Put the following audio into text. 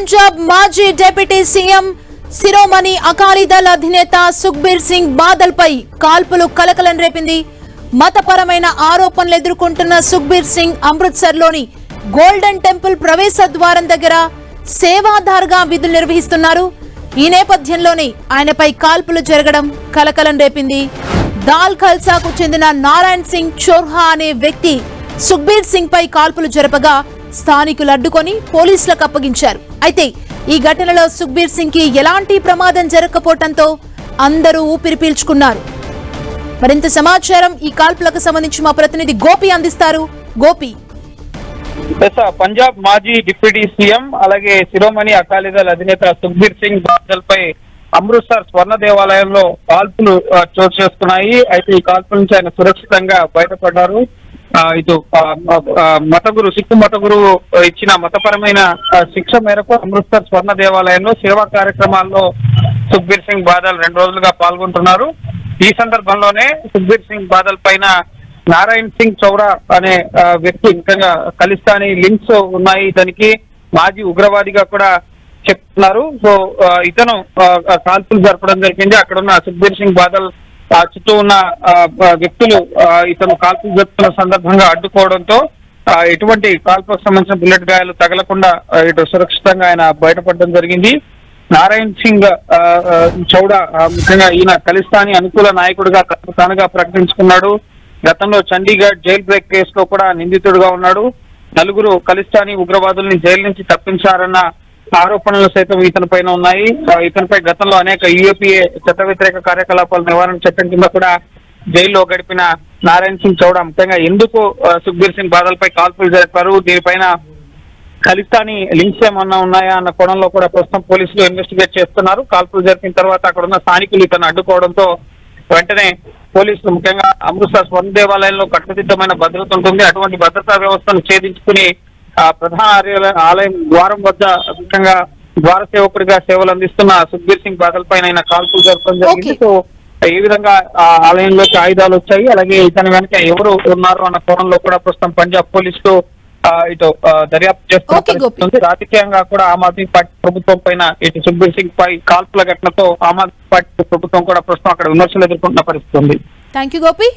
పంజాబ్ మాజీ deputy CM శిరోమణి అకాలీదళ్ అధినేత సుఖ్బీర్ సింగ్ బాదల్ పై కాల్పులు కలకలం రేపింది. మతపరమైన ఆరోపణలు ఎదుర్కొంటున్న సుఖ్బీర్ సింగ్ అమృత్సర్ లోని గోల్డెన్ టెంపుల్ ప్రవేశ ద్వారం దగ్గర సేవాదార్గా విధులు నిర్వహిస్తున్నారు. ఈ నేపథ్యంలోనే ఆయనపై కాల్పులు జరగడం కలకలం రేపింది. దాల్ ఖల్సాకు చెందిన నారాయణ్ సింగ్ చోర్హా అనే వ్యక్తి సుఖ్బీర్ సింగ్ పై కాల్పులు జరపగా స్థానికులు అడ్డుకొని పోలీసులకు అప్పగించారు. అయితే ఈ ఘటనలో సుఖ్బీర్ సింగ్ కి ఎలాంటి ప్రమాదం జరగకపోవడంతో అందరూ ఊపిరి పీల్చుకున్నారు. మరింత సమాచారం ఈ కాల్పులకు సంబంధించి మా ప్రతినిధి గోపి అందిస్తారు. గోపి, పంజాబ్ మాజీ డిప్యూటీ సీఎం అలాగే శిరోమణి అకాలీదళ్ అధినేత సుఖ్బీర్ సింగ్ బాదల్ పై అమృత్సర్ స్వర్ణ దేవాలయంలో కాల్పులు చోటు చేసుకున్నాయి. అయితే ఈ కాల్పుల నుంచి ఆయన సురక్షితంగా బయటపడ్డారు. ఇటు సిక్కు మత గురువు ఇచ్చిన మతపరమైన శిక్ష మేరకు అమృత్సర్ స్వర్ణ దేవాలయంలో సేవా కార్యక్రమాల్లో సుఖ్బీర్ సింగ్ బాదల్ 2 రోజులుగా పాల్గొంటున్నారు. ఈ సందర్భంలోనే సుఖ్బీర్ సింగ్ బాదల్ పైన నారాయణ్ సింగ్ చౌరా అనే వ్యక్తి ముఖ్యంగా ఖలిస్తానీ లింక్స్ ఉన్నాయి. ఇతనికి మాజీ ఉగ్రవాదిగా కూడా చెప్తున్నారు. సో ఇతను కాల్పులు జరపడం జరిగింది. అక్కడున్న సుఖ్బీర్ సింగ్ బాదల్ చుట్టూ ఉన్న వ్యక్తులు ఇతను కాల్పులు జరుపుతున్న సందర్భంగా అడ్డుకోవడంతో ఎటువంటి కాల్పులకు సంబంధించిన బుల్లెట్ గాయాలు తగలకుండా ఇటు సురక్షితంగా ఆయన బయటపడడం జరిగింది. నారాయణ్ సింగ్ చౌడా ముఖ్యంగా ఈయన ఖలిస్తానీ అనుకూల నాయకుడిగా తానుగా ప్రకటించుకున్నాడు. గతంలో చండీగఢ్ జైల్ బ్రేక్ కేసులో కూడా నిందితుడిగా ఉన్నాడు. 4 ఖలిస్తానీ ఉగ్రవాదుల్ని జైలు నుంచి తప్పించారన్న ఆరోపణలు సైతం ఇతని పైన ఉన్నాయి. ఇతనిపై గతంలో అనేక యూఏపీఏ చట్ట వ్యతిరేక కార్యకలాపాల నివారణ చట్టం కింద కూడా జైల్లో గడిపిన నారాయణ్ సింగ్ చౌడా ముఖ్యంగా ఎందుకు సుఖ్బీర్ సింగ్ బాదల్ పై కాల్పులు జరిపారు, దీనిపైన ఖలిస్తానీ లింక్స్ ఏమన్నా ఉన్నాయా అన్న కోణంలో కూడా ప్రస్తుతం పోలీసులు ఇన్వెస్టిగేట్ చేస్తున్నారు. కాల్పులు జరిపిన తర్వాత అక్కడ ఉన్న స్థానికులు ఇతను అడ్డుకోవడంతో వెంటనే పోలీసులు ముఖ్యంగా అమృత్సర్ స్వర్ణ దేవాలయంలో కట్టుదిట్టమైన భద్రత ఉంటుంది. అటువంటి భద్రతా వ్యవస్థను ఛేదించుకుని ప్రధాన ఆలయం ద్వారం వద్ద ముఖ్యంగా ద్వార సేవకుడిగా సేవలు అందిస్తున్న సుఖ్బీర్ సింగ్ బాదల్ పైన ఆయన కాల్పులు జరపడం జరిగింది. సో ఏ విధంగా ఆలయంలోకి ఆయుధాలు వచ్చాయి, అలాగే ఇతని వెనక ఎవరు ఉన్నారు అన్న కోణంలో కూడా ప్రస్తుతం పంజాబ్ పోలీసులు ఇటు దర్యాప్తు చేస్తుంది. రాజకీయంగా కూడా ఆమ్ ఆద్మీ పార్టీ ప్రభుత్వం పైన ఇటు సుఖ్బీర్ సింగ్ పై కాల్పుల ఘటనతో ఆమ్ ఆద్మీ పార్టీ ప్రభుత్వం కూడా ప్రస్తుతం అక్కడ విమర్శలు ఎదుర్కొంటున్న పరిస్థితి ఉంది. థాంక్యూ గోపి.